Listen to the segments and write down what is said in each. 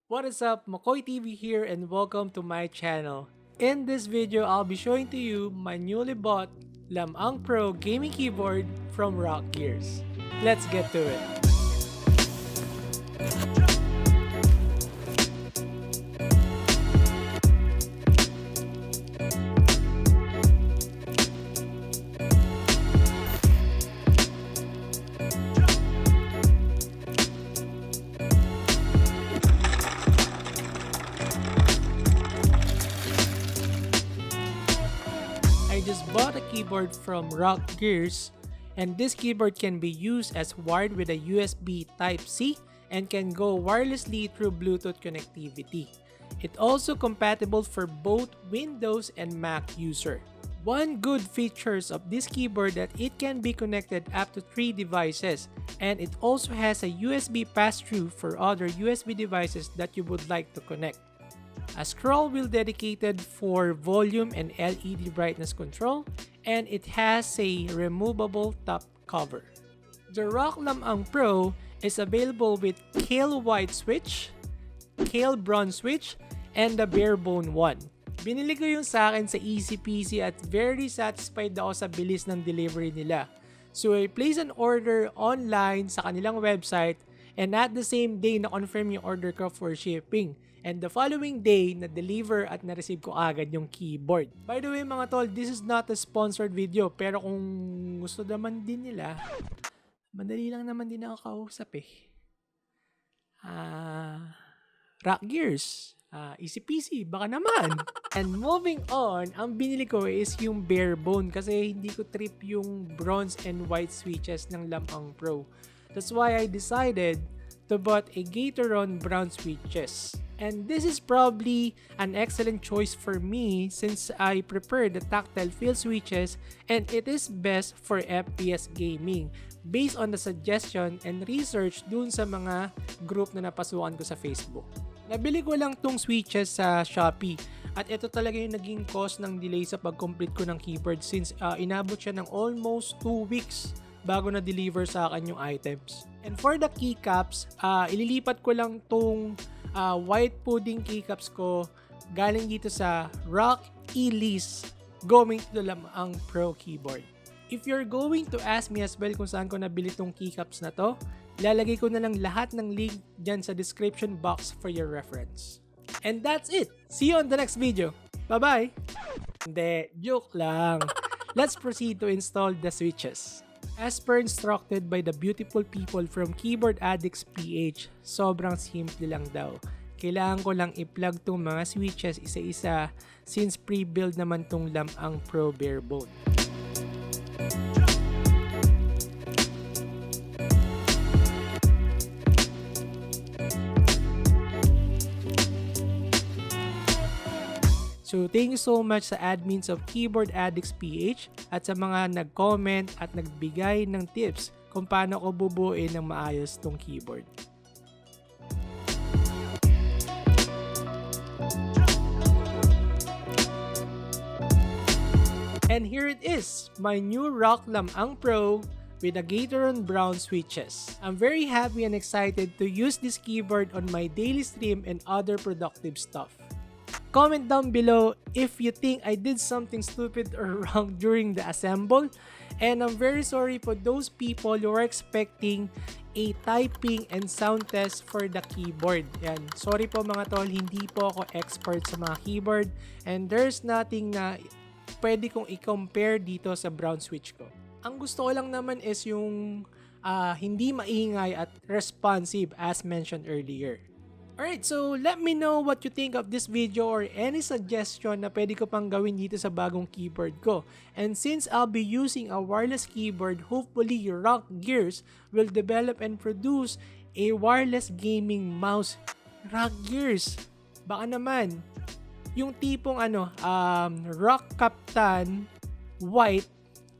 What is up, McCoy TV here and welcome to my channel. In this video, I'll be showing to you my newly bought Lam-Ang Pro gaming keyboard from Rakk Gears. Let's get to it. I just bought a keyboard from Rakk Gears, and this keyboard can be used as wired with a USB Type-C and can go wirelessly through Bluetooth connectivity. It's also compatible for both Windows and Mac user. One good features of this keyboard that it can be connected up to 3 devices, and it also has a USB pass-through for other USB devices that you would like to connect. A scroll wheel dedicated for volume and LED brightness control, and it has a removable top cover. The Rakk Lam-Ang Pro is available with Kale White switch, Kale Bronze switch, and the Barebone one. Binili ko yung sa akin sa easy peasy at very satisfied ako sa bilis ng delivery nila. So I place an order online sa kanilang website, and at the same day na-confirm yung order ko for shipping. And the following day, na-deliver at na-receive ko agad yung keyboard. By the way mga tol, this is not a sponsored video. Pero kung gusto naman din nila, madali lang naman din ako kausap eh. Rakk Gears. Easy peasy, baka naman. And moving on, ang binili ko is yung Barebone kasi hindi ko trip yung bronze and white switches ng Lam-Ang Pro. That's why I decided to bought a Gateron brown switches. And this is probably an excellent choice for me since I prefer the tactile feel switches and it is best for FPS gaming based on the suggestion and research dun sa mga group na napasukan ko sa Facebook. Nabili ko lang tong switches sa Shopee at ito talaga yung naging cause ng delay sa pag-complete ko ng keyboard since inabot siya ng almost 2 weeks bago na-deliver sa akin yung items. And for the keycaps, ililipat ko lang tong white pudding keycaps ko galing dito sa Rakk Elise going to the Lam-Ang Pro keyboard. If you're going to ask me as well kung saan ko nabili tong keycaps na to, ilalagay ko na lang lahat ng link dyan sa description box for your reference. And that's it! See you on the next video! Bye-bye! Hindi, joke lang. Let's proceed to install the switches. As per instructed by the beautiful people from Keyboard Addicts PH, sobrang simple lang daw. Kailangan ko lang i-plug tong mga switches isa-isa since pre-build naman tong Lam-Ang Pro Barebone. So thank you so much sa admins of Keyboard Addicts PH at sa mga nag-comment at nagbigay ng tips kung paano ko bubuuin ng maayos tong keyboard. And here it is, my new Rakk Lam-Ang Pro with the Gateron brown switches. I'm very happy and excited to use this keyboard on my daily stream and other productive stuff. Comment down below if you think I did something stupid or wrong during the assemble. And I'm very sorry for those people who are expecting a typing and sound test for the keyboard. Yan. Sorry po mga tol, hindi po ako expert sa mga keyboard. And there's nothing na pwede kong i-compare dito sa brown switch ko. Ang gusto ko lang naman is yung hindi maingay at responsive as mentioned earlier. Alright, so let me know what you think of this video or any suggestion na pwede ko pang gawin dito sa bagong keyboard ko. And since I'll be using a wireless keyboard, hopefully Rakk Gears will develop and produce a wireless gaming mouse. Rakk Gears, baka naman yung tipong Rock Captain white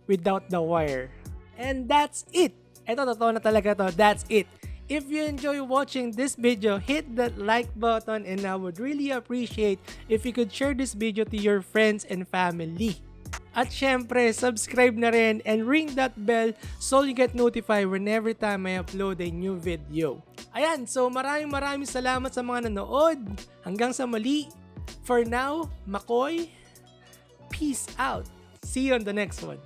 without the wire. And that's it. Ito, totoo na talaga to. That's it. If you enjoy watching this video, hit that like button and I would really appreciate if you could share this video to your friends and family. At syempre, subscribe na rin and ring that bell so you get notified whenever time I upload a new video. Ayan, so maraming salamat sa mga nanood. Hanggang sa muli. For now, Makoy, peace out. See you on the next one.